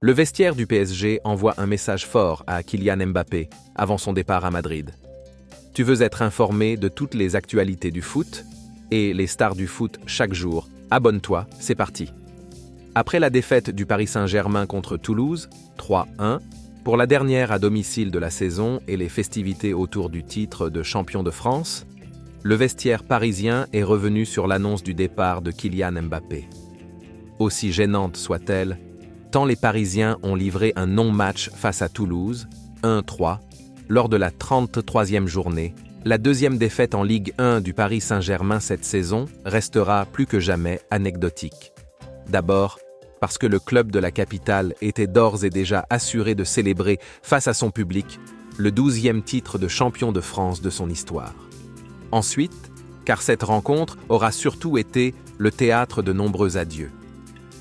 Le vestiaire du PSG envoie un message fort à Kylian Mbappé avant son départ à Madrid. Tu veux être informé de toutes les actualités du foot et les stars du foot chaque jour. Abonne-toi, c'est parti. Après la défaite du Paris Saint-Germain contre Toulouse, 3-1, pour la dernière à domicile de la saison et les festivités autour du titre de champion de France, le vestiaire parisien est revenu sur l'annonce du départ de Kylian Mbappé. Aussi gênante soit-elle, tant les Parisiens ont livré un non-match face à Toulouse, 1-3, lors de la 33e journée, la deuxième défaite en Ligue 1 du Paris Saint-Germain cette saison restera plus que jamais anecdotique. D'abord, parce que le club de la capitale était d'ores et déjà assuré de célébrer face à son public le 12e titre de champion de France de son histoire. Ensuite, car cette rencontre aura surtout été le théâtre de nombreux adieux.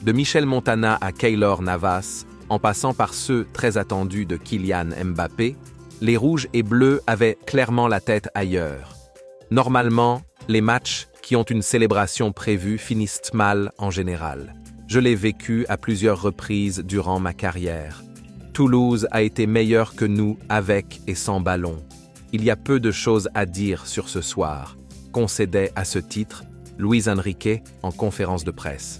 De Michel Montana à Keylor Navas, en passant par ceux très attendus de Kylian Mbappé, les rouges et bleus avaient clairement la tête ailleurs. Normalement, les matchs qui ont une célébration prévue finissent mal en général. Je l'ai vécu à plusieurs reprises durant ma carrière. Toulouse a été meilleur que nous avec et sans ballon. Il y a peu de choses à dire sur ce soir, concédait à ce titre Luis Enrique en conférence de presse.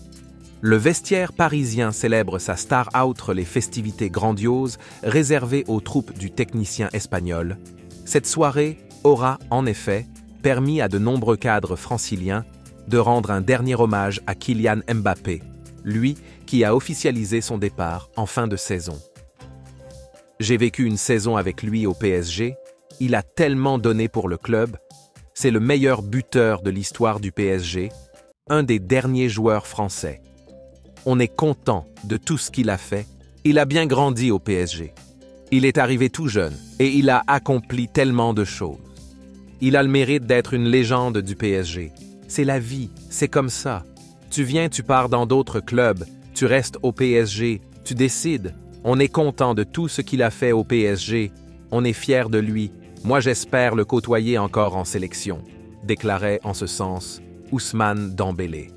Le vestiaire parisien célèbre sa star outre les festivités grandioses réservées aux troupes du technicien espagnol. Cette soirée aura, en effet, permis à de nombreux cadres franciliens de rendre un dernier hommage à Kylian Mbappé, lui qui a officialisé son départ en fin de saison. J'ai vécu une saison avec lui au PSG, il a tellement donné pour le club, c'est le meilleur buteur de l'histoire du PSG, un des derniers joueurs français. On est content de tout ce qu'il a fait. Il a bien grandi au PSG. Il est arrivé tout jeune et il a accompli tellement de choses. Il a le mérite d'être une légende du PSG. C'est la vie, c'est comme ça. Tu viens, tu pars dans d'autres clubs, tu restes au PSG, tu décides. On est content de tout ce qu'il a fait au PSG. On est fiers de lui. Moi, j'espère le côtoyer encore en sélection, déclarait en ce sens Ousmane Dembélé.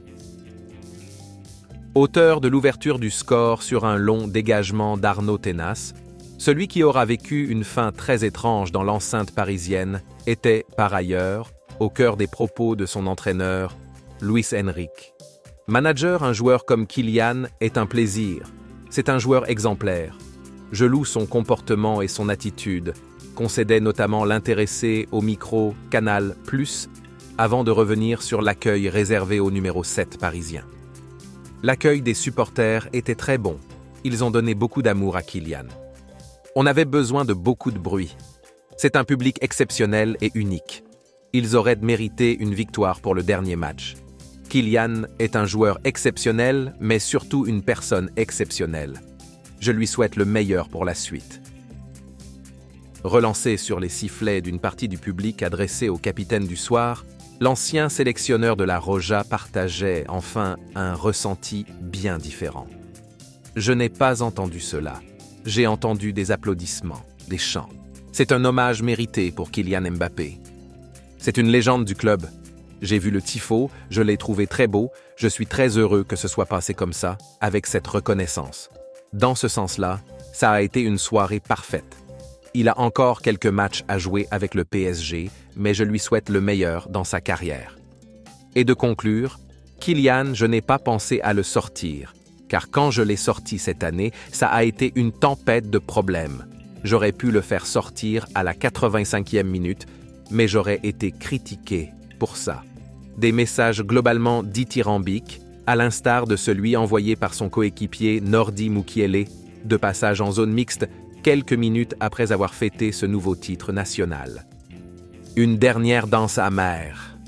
Auteur de l'ouverture du score sur un long dégagement d'Arnaud Tenas, celui qui aura vécu une fin très étrange dans l'enceinte parisienne était, par ailleurs, au cœur des propos de son entraîneur, Luis Enrique. Manager un joueur comme Kylian est un plaisir. C'est un joueur exemplaire. Je loue son comportement et son attitude, concédait notamment l'intéressé au micro Canal+, avant de revenir sur l'accueil réservé au numéro 7 parisien. L'accueil des supporters était très bon. Ils ont donné beaucoup d'amour à Kylian. On avait besoin de beaucoup de bruit. C'est un public exceptionnel et unique. Ils auraient mérité une victoire pour le dernier match. Kylian est un joueur exceptionnel, mais surtout une personne exceptionnelle. Je lui souhaite le meilleur pour la suite. Relancé sur les sifflets d'une partie du public adressée au capitaine du soir, l'ancien sélectionneur de la Roja partageait enfin un ressenti bien différent. Je n'ai pas entendu cela. J'ai entendu des applaudissements, des chants. C'est un hommage mérité pour Kylian Mbappé. C'est une légende du club. J'ai vu le tifo, je l'ai trouvé très beau, je suis très heureux que ce soit passé comme ça, avec cette reconnaissance. Dans ce sens-là, ça a été une soirée parfaite. Il a encore quelques matchs à jouer avec le PSG, mais je lui souhaite le meilleur dans sa carrière. Et de conclure, Kylian, je n'ai pas pensé à le sortir, car quand je l'ai sorti cette année, ça a été une tempête de problèmes. J'aurais pu le faire sortir à la 85e minute, mais j'aurais été critiqué pour ça. Des messages globalement dithyrambiques, à l'instar de celui envoyé par son coéquipier Nordi Mukiele, de passage en zone mixte, quelques minutes après avoir fêté ce nouveau titre national. Une dernière danse amère.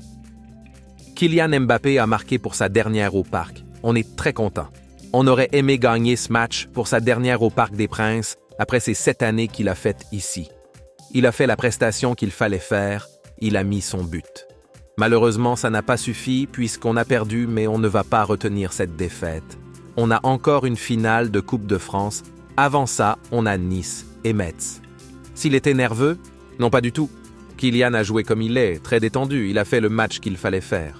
Kylian Mbappé a marqué pour sa dernière au Parc. On est très content. On aurait aimé gagner ce match pour sa dernière au Parc des Princes après ces 7 années qu'il a faites ici. Il a fait la prestation qu'il fallait faire, il a mis son but. Malheureusement, ça n'a pas suffi puisqu'on a perdu, mais on ne va pas retenir cette défaite. On a encore une finale de Coupe de France. Avant ça, on a Nice et Metz. S'il était nerveux? Non, pas du tout. Kylian a joué comme il est, très détendu, il a fait le match qu'il fallait faire.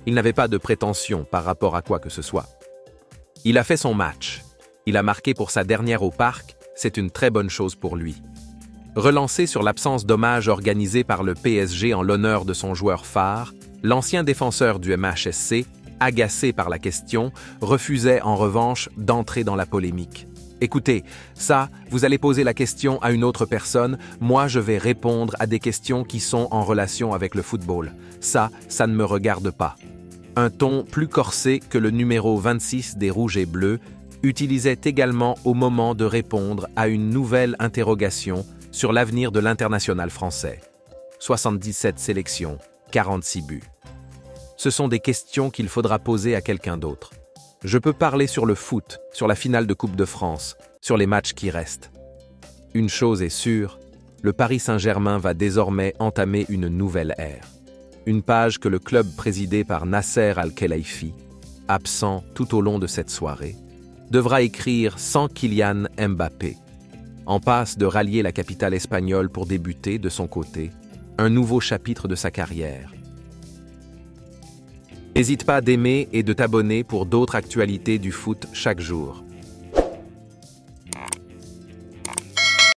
Il n'avait pas de prétention par rapport à quoi que ce soit. Il a fait son match. Il a marqué pour sa dernière au parc, c'est une très bonne chose pour lui. Relancé sur l'absence d'hommage organisé par le PSG en l'honneur de son joueur phare, l'ancien défenseur du MHSC, agacé par la question, refusait en revanche d'entrer dans la polémique. Écoutez, ça, vous allez poser la question à une autre personne, moi je vais répondre à des questions qui sont en relation avec le football. Ça ne me regarde pas. Un ton plus corsé que le numéro 26 des Rouges et Bleus utilisait également au moment de répondre à une nouvelle interrogation sur l'avenir de l'international français. 77 sélections, 46 buts. Ce sont des questions qu'il faudra poser à quelqu'un d'autre. Je peux parler sur le foot, sur la finale de Coupe de France, sur les matchs qui restent. Une chose est sûre, le Paris Saint-Germain va désormais entamer une nouvelle ère. Une page que le club présidé par Nasser Al-Khelaifi, absent tout au long de cette soirée, devra écrire sans Kylian Mbappé. En passe de rallier la capitale espagnole pour débuter, de son côté, un nouveau chapitre de sa carrière. N'hésite pas d'aimer et de t'abonner pour d'autres actualités du foot chaque jour.